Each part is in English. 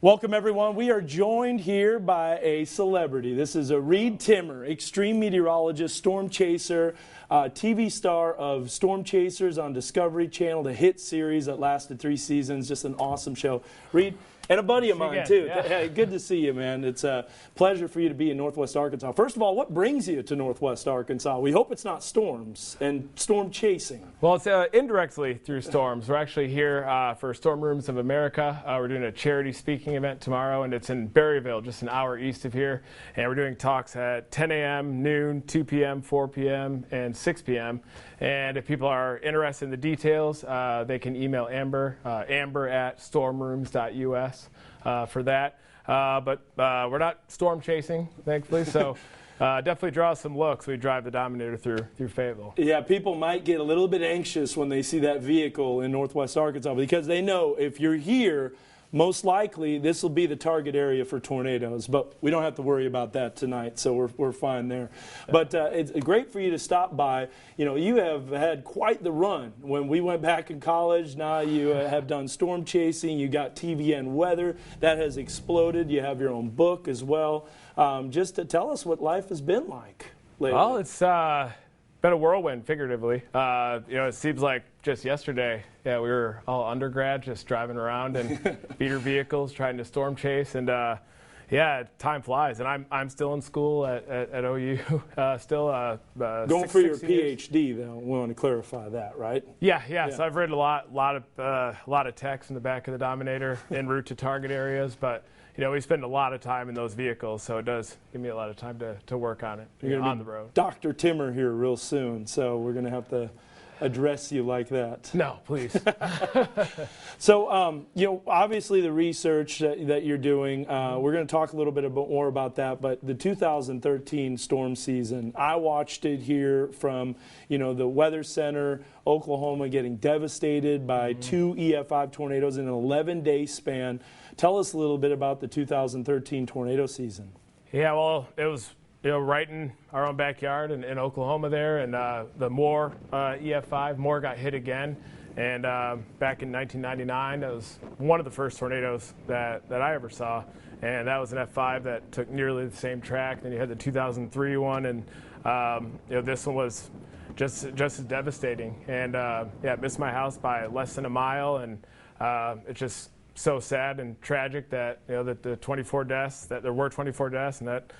Welcome, everyone. We are joined here by a celebrity. This is Reed Timmer, extreme meteorologist, storm chaser, TV star of Storm Chasers on Discovery Channel, the hit series that lasted 3 seasons. Just an awesome show. Reed, and a buddy of mine, too. Yeah. Hey, good to see you, man. It's a pleasure for you to be in Northwest Arkansas. First of all, what brings you to Northwest Arkansas? We hope it's not storms and storm chasing. Well, it's indirectly through storms. We're actually here for Stormrooms of America. We're doing a charity speaking event tomorrow, and it's in Berryville, just an hour east of here. And we're doing talks at 10 a.m., noon, 2 p.m., 4 p.m., and 6 p.m. And if people are interested in the details, they can email Amber, amber@stormrooms.us for that. But we're not storm chasing, thankfully, so definitely draw some looks. We drive the Dominator through Fayetteville. Yeah, people might get a little bit anxious when they see that vehicle in Northwest Arkansas because they know if you're here, most likely this will be the target area for tornadoes, but we don't have to worry about that tonight, so we're fine there. But it's great for you to stop by. You know, you have had quite the run. When we went back in college, now you have done storm chasing, you got TVN weather, that has exploded. You have your own book as well. Just to tell us what life has been like lately. Well, it's been a whirlwind, figuratively. You know, it seems like just yesterday, we were all undergrad, just driving around in beater vehicles, trying to storm chase, and yeah, time flies. And I'm still in school at OU, still going for your PhD, though. We want to clarify that, right? Yeah. So I've read a lot of text in the back of the Dominator en route to target areas, but you know, we spend a lot of time in those vehicles, so it does give me a lot of time to work on it on the road. Dr. Timmer here real soon, so we're going to have to address you like that. No, please. So, you know, obviously the research that you're doing, we're going to talk a little bit more about that, but the 2013 storm season, I watched it here from, you know, the Weather Center, Oklahoma getting devastated by 2 EF5 tornadoes in an 11-day span. Tell us a little bit about the 2013 tornado season. Yeah, well, it was right in our own backyard in Oklahoma there, and the Moore EF5, Moore got hit again, and back in 1999, that was one of the first tornadoes that I ever saw, and that was an F5 that took nearly the same track. Then you had the 2003 one, and this one was just as devastating, and it missed my house by less than a mile, and it's just so sad and tragic that that the 24 deaths, that there were 24 deaths, and that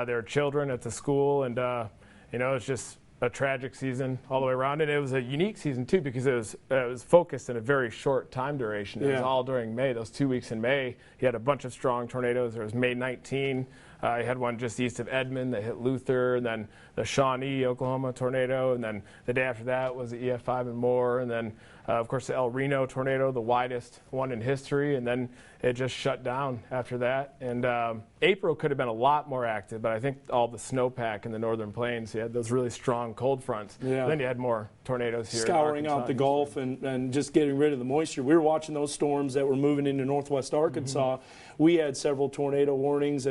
there were children at the school, and it's just a tragic season all the way around. And it was a unique season too because it was focused in a very short time duration. It was all during May. Those 2 weeks in May, you had a bunch of strong tornadoes. There was May 19. You had one just east of Edmond that hit Luther, and then the Shawnee, Oklahoma tornado, and then the day after that was the EF5 and Moore, and then of course the El Reno tornado, the widest one in history, and then it just shut down after that. And April could have been a lot more active, but I think all the snowpack in the northern plains, you had those really strong cold fronts. Yeah. Then you had more tornadoes here. Scouring out the Gulf and just getting rid of the moisture. We were watching those storms that were moving into Northwest Arkansas. We had several tornado warnings,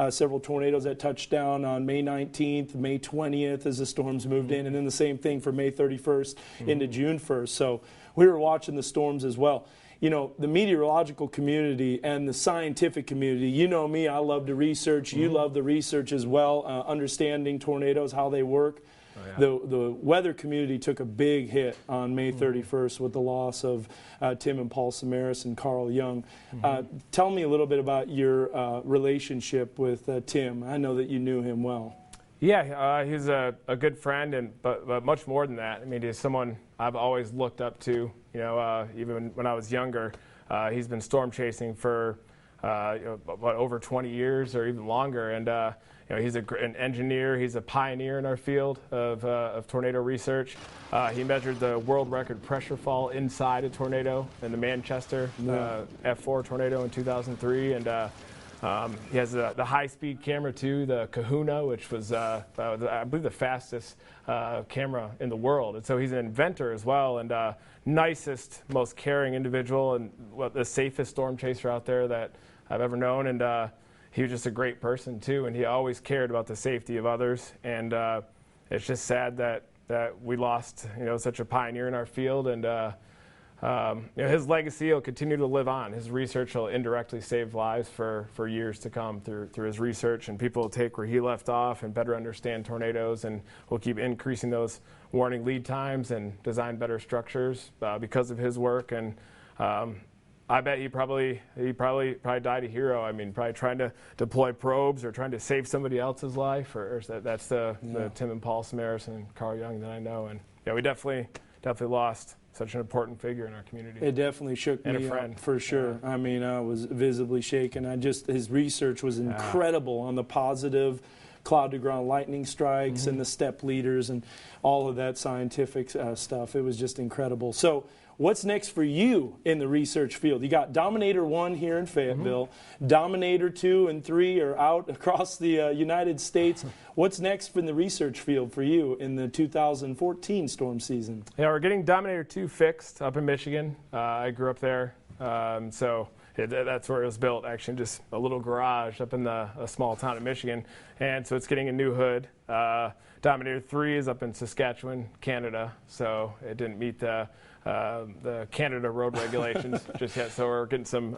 several tornadoes that touched down on May 19th, May 20th as the storms moved in, and then the same thing for May 31st into June 1st. So we were watching the storms as well. You know, the meteorological community and the scientific community, you know me, I love to research. You love the research as well, understanding tornadoes, how they work. Oh, yeah. The weather community took a big hit on May 31st with the loss of Tim and Paul Samaras and Carl Young. Tell me a little bit about your relationship with Tim. I know that you knew him well. Yeah, he's a good friend, but much more than that. I mean, he's someone I've always looked up to. You know, even when I was younger, he's been storm chasing for over 20 years or even longer, and he's an engineer. He's a pioneer in our field of tornado research. He measured the world record pressure fall inside a tornado in the Manchester F4 tornado in 2003, and he has the high-speed camera too, the Kahuna, which was I believe the fastest camera in the world. And so he's an inventor as well, and nicest, most caring individual, and the safest storm chaser out there that I've ever known. And he was just a great person too, and he always cared about the safety of others. And it's just sad that we lost such a pioneer in our field. And his legacy will continue to live on. His research will indirectly save lives for years to come through his research, and people will take where he left off and better understand tornadoes, and we'll keep increasing those warning lead times and design better structures because of his work. And I bet he probably died a hero. I mean, probably trying to deploy probes or trying to save somebody else's life. Or that's the Tim and Paul Samaras and Carl Young that I know. And yeah, we definitely lost such an important figure in our community. It definitely shook me up, for sure. Yeah. I mean, I was visibly shaken. His research was incredible on the positive cloud-to-ground lightning strikes and the step leaders and all of that scientific stuff. It was just incredible. So what's next for you in the research field? You got Dominator 1 here in Fayetteville. Dominator 2 and 3 are out across the United States. What's next in the research field for you in the 2014 storm season? Yeah, we're getting Dominator 2 fixed up in Michigan. I grew up there, so that's where it was built, actually, just a little garage up in a small town in Michigan. And so it's getting a new hood. Dominator 3 is up in Saskatchewan, Canada, so it didn't meet the Canada road regulations just yet, so we're getting some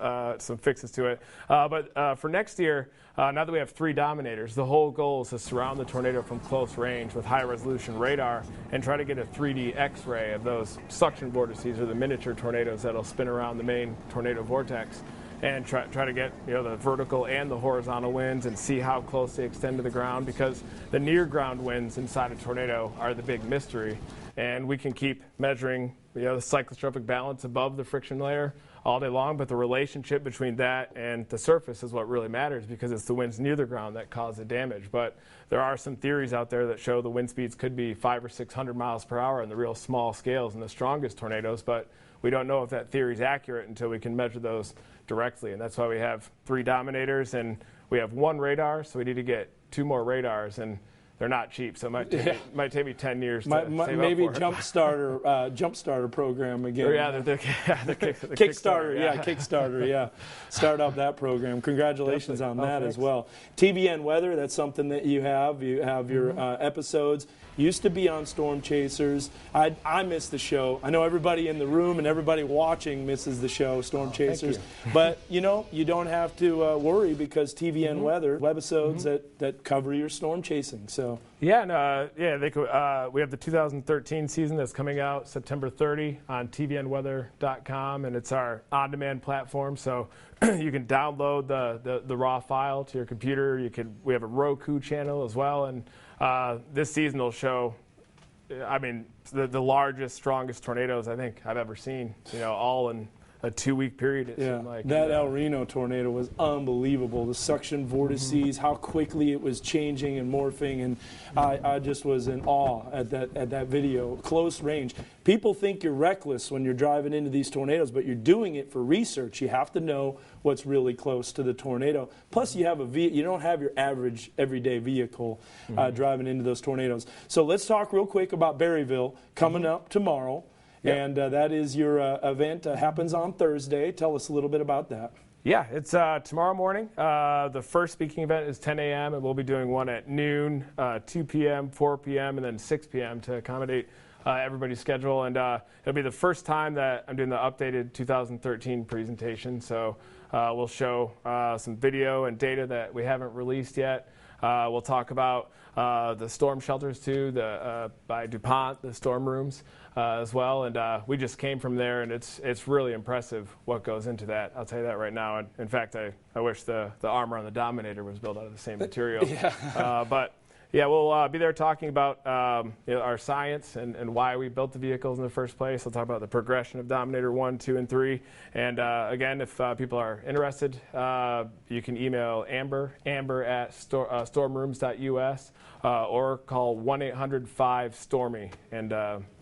fixes to it. But for next year, now that we have 3 Dominators, the whole goal is to surround the tornado from close range with high-resolution radar and try to get a 3D X-ray of those suction vortices, or the miniature tornadoes that'll spin around the main tornado vortex, and try to get the vertical and the horizontal winds and see how close they extend to the ground, because the near ground winds inside a tornado are the big mystery. And we can keep measuring the cyclostrophic balance above the friction layer all day long, but the relationship between that and the surface is what really matters, because it's the winds near the ground that cause the damage. But there are some theories out there that show the wind speeds could be 500 or 600 miles per hour in the real small scales in the strongest tornadoes, but we don't know if that theory is accurate until we can measure those directly. And that's why we have 3 Dominators, and we have 1 radar, so we need to get 2 more radars, and they're not cheap, so it might take me 10 years to save maybe up for Jumpstarter program again. Or the Kickstarter, Kickstarter, start up that program. Congratulations on that as well. TVN Weather, that's something that you have. You have your episodes. Used to be on Storm Chasers. I miss the show. I know everybody in the room and everybody watching misses the show, Storm Chasers. But you don't have to worry, because TVN Weather webisodes that cover your storm chasing. So they could. We have the 2013 season that's coming out September 30 on tvnweather.com, and it's our on-demand platform. So you can download the raw file to your computer. We have a Roku channel as well, and this season will show, the largest, strongest tornadoes I think I've ever seen. All in a 2-week period. It seemed like that El Reno tornado was unbelievable. The suction vortices, how quickly it was changing and morphing, and I just was in awe at that video. Close range. People think you're reckless when you're driving into these tornadoes, but you're doing it for research. You have to know what's really close to the tornado. Plus, you don't have your average everyday vehicle driving into those tornadoes. So let's talk real quick about Berryville coming up tomorrow. Yep. And that is your event. Happens on Thursday. Tell us a little bit about that. Yeah, it's tomorrow morning. The first speaking event is 10 a.m., and we'll be doing one at noon, 2 p.m., 4 p.m., and then 6 p.m. to accommodate everybody's schedule. And it'll be the first time that I'm doing the updated 2013 presentation. So we'll show some video and data that we haven't released yet. We'll talk about the storm shelters too, by DuPont, the storm rooms as well. And we just came from there, and it's really impressive what goes into that. I'll tell you that right now. And in fact, I wish the armor on the Dominator was built out of the same material. But yeah, we'll be there talking about our science and why we built the vehicles in the first place. We'll talk about the progression of Dominator 1, 2, and 3. And again, if people are interested, you can email Amber at stormrooms.us, or call 1-800-5-STORMY, and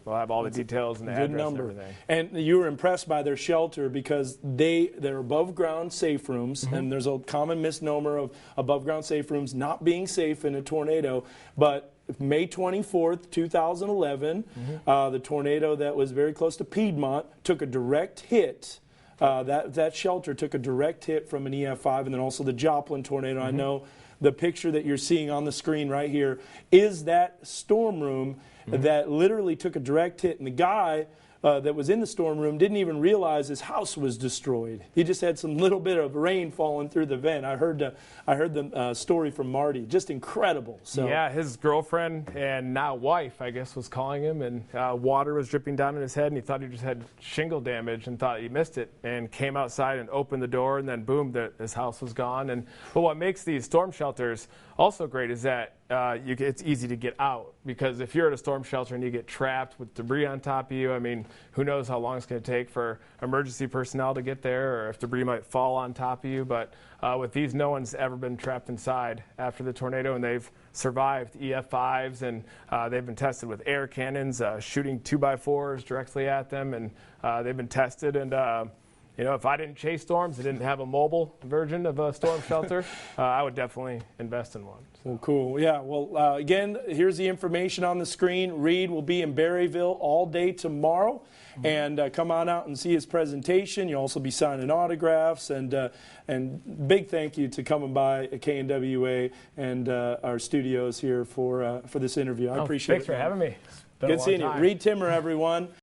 we'll have all the details and the address number. And everything. And you were impressed by their shelter, because they're above ground safe rooms, and there's a common misnomer of above ground safe rooms not being safe in a tornado. But May 24th, 2011, the tornado that was very close to Piedmont took a direct hit. That shelter took a direct hit from an EF5, and then also the Joplin tornado. I know the picture that you're seeing on the screen right here is that storm room that literally took a direct hit. And the guy that was in the storm room didn't even realize his house was destroyed. He just had some little bit of rain falling through the vent. I heard the story from Marty. Just incredible. So yeah, his girlfriend and now wife, I guess, was calling him, and water was dripping down in his head, and he thought he just had shingle damage and thought he missed it, and came outside and opened the door, and then boom, his house was gone. But what makes these storm shelters also great is that it's easy to get out, because if you're at a storm shelter and you get trapped with debris on top of you, I mean, who knows how long it's going to take for emergency personnel to get there, or if debris might fall on top of you. But with these, no one's ever been trapped inside after the tornado, and they've survived EF5s, and they've been tested with air cannons, shooting 2x4s directly at them, and they've been tested. And you know, if I didn't chase storms, I didn't have a mobile version of a storm shelter, I would definitely invest in one. So. Well, cool. Yeah. Well, again, here's the information on the screen. Reed will be in Berryville all day tomorrow, and come on out and see his presentation. You'll also be signing autographs, and big thank you to coming by KNWA and our studios here for this interview. I appreciate it. Thanks for having me. Good seeing you. Reed Timmer, everyone.